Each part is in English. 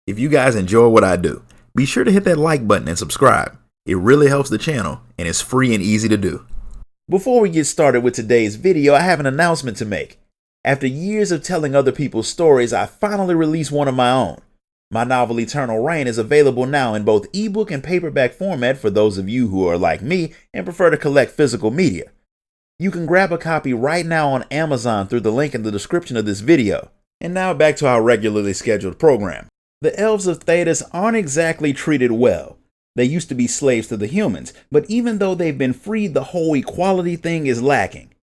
If you guys enjoy what I do, be sure to hit that like button and subscribe. It really helps the channel and it's free and easy to do. Before we get started with today's video, I have an announcement to make. After years of telling other people's stories, I finally released one of my own. My novel Eternal Reign is available now in both ebook and paperback format for those of you who are like me and prefer to collect physical media. You can grab a copy right now on Amazon through the link in the description of this video. And now back to our regularly scheduled program. The Elves of Thedas aren't exactly treated well. They used to be slaves to the humans, but even though they've been freed, the whole equality thing is lacking.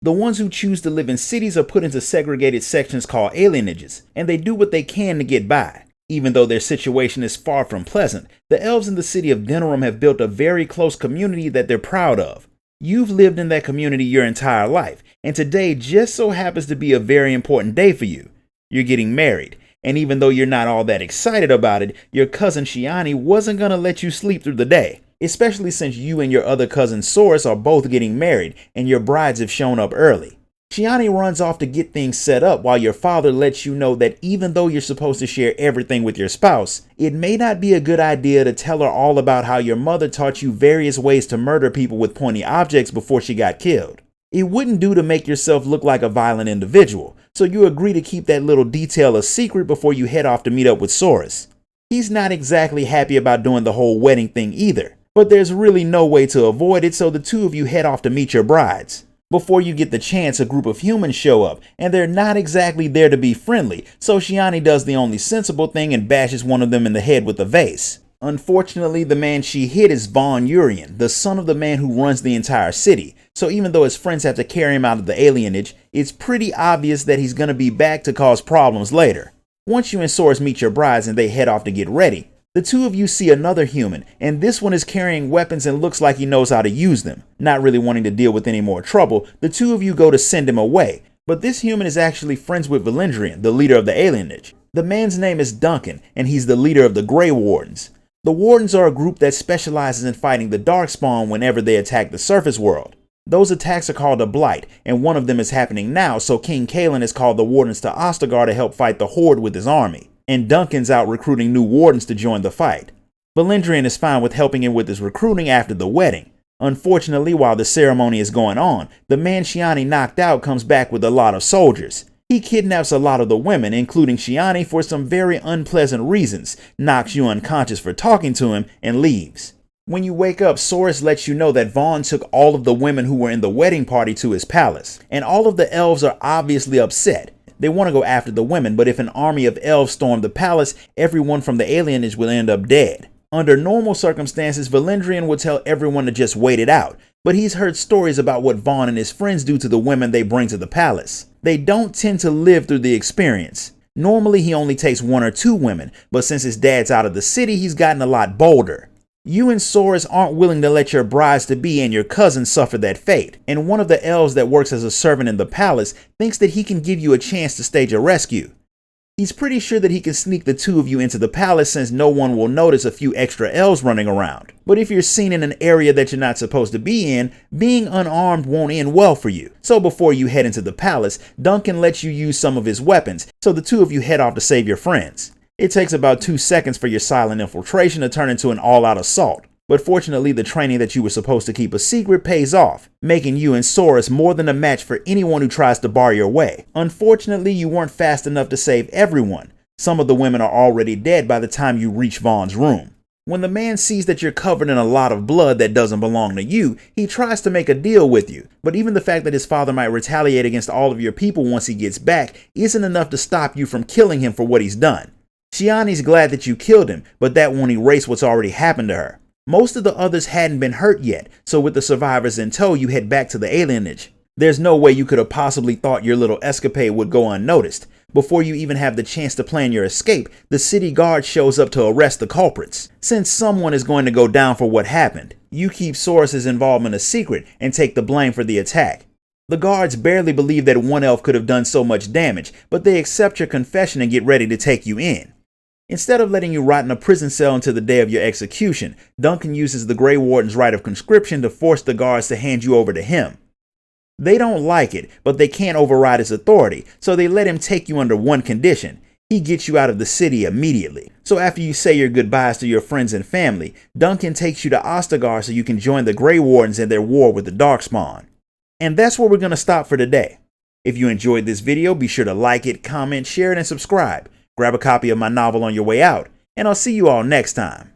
The ones who choose to live in cities are put into segregated sections called alienages, and they do what they can to get by. Even though their situation is far from pleasant, the elves in the city of Denerim have built a very close community that they're proud of. You've lived in that community your entire life, and today just so happens to be a very important day for you. You're getting married. And even though you're not all that excited about it, your cousin Shiani wasn't going to let you sleep through the day, especially since you and your other cousin Soris are both getting married and your brides have shown up early. Shiani runs off to get things set up while your father lets you know that even though you're supposed to share everything with your spouse, it may not be a good idea to tell her all about how your mother taught you various ways to murder people with pointy objects before she got killed. It wouldn't do to make yourself look like a violent individual, so you agree to keep that little detail a secret before you head off to meet up with Soris. He's not exactly happy about doing the whole wedding thing either, but there's really no way to avoid it, so the two of you head off to meet your brides. Before you get the chance, a group of humans show up, and they're not exactly there to be friendly, so Shiani does the only sensible thing and bashes one of them in the head with a vase. Unfortunately, the man she hit is Von Urian, the son of the man who runs the entire city, so even though his friends have to carry him out of the alienage, it's pretty obvious that he's going to be back to cause problems later. Once you and Soris meet your brides and they head off to get ready, the two of you see another human, and this one is carrying weapons and looks like he knows how to use them. Not really wanting to deal with any more trouble, the two of you go to send him away, but this human is actually friends with Valendrian, the leader of the alienage. The man's name is Duncan, and he's the leader of the Grey Wardens. The Wardens are a group that specializes in fighting the Darkspawn whenever they attack the surface world. Those attacks are called a blight, and one of them is happening now, so King Kalen has called the Wardens to Ostagar to help fight the Horde with his army, and Duncan's out recruiting new Wardens to join the fight. Valendrian is fine with helping him with his recruiting after the wedding. Unfortunately, while the ceremony is going on, the man Shiani knocked out comes back with a lot of soldiers. He kidnaps a lot of the women, including Shiani, for some very unpleasant reasons, knocks you unconscious for talking to him, and leaves. When you wake up, Soris lets you know that Vaughn took all of the women who were in the wedding party to his palace, and all of the elves are obviously upset. They want to go after the women, but if an army of elves stormed the palace, everyone from the alienage will end up dead. Under normal circumstances, Valendrian would tell everyone to just wait it out, but he's heard stories about what Vaughn and his friends do to the women they bring to the palace. They don't tend to live through the experience. Normally he only takes 1 or 2 women, but since his dad's out of the city, he's gotten a lot bolder. You and Soris aren't willing to let your brides-to-be and your cousin suffer that fate, and one of the elves that works as a servant in the palace thinks that he can give you a chance to stage a rescue. He's pretty sure that he can sneak the two of you into the palace since no one will notice a few extra elves running around. But if you're seen in an area that you're not supposed to be in, being unarmed won't end well for you. So before you head into the palace, Duncan lets you use some of his weapons, so the two of you head off to save your friends. It takes about 2 seconds for your silent infiltration to turn into an all-out assault. But fortunately, the training that you were supposed to keep a secret pays off, making you and Soris more than a match for anyone who tries to bar your way. Unfortunately, you weren't fast enough to save everyone. Some of the women are already dead by the time you reach Vaughn's room. When the man sees that you're covered in a lot of blood that doesn't belong to you, he tries to make a deal with you. But even the fact that his father might retaliate against all of your people once he gets back isn't enough to stop you from killing him for what he's done. Shiani's glad that you killed him, but that won't erase what's already happened to her. Most of the others hadn't been hurt yet, so with the survivors in tow, you head back to the alienage. There's no way you could have possibly thought your little escapade would go unnoticed. Before you even have the chance to plan your escape, the city guard shows up to arrest the culprits. Since someone is going to go down for what happened, you keep Soris's involvement a secret and take the blame for the attack. The guards barely believe that one elf could have done so much damage, but they accept your confession and get ready to take you in. Instead of letting you rot in a prison cell until the day of your execution, Duncan uses the Grey Warden's right of conscription to force the guards to hand you over to him. They don't like it, but they can't override his authority, so they let him take you under one condition. he gets you out of the city immediately. So after you say your goodbyes to your friends and family, Duncan takes you to Ostagar so you can join the Grey Wardens in their war with the Darkspawn. And that's where we're going to stop for today. If you enjoyed this video, be sure to like it, comment, share it, and subscribe. Grab a copy of my novel on your way out, and I'll see you all next time.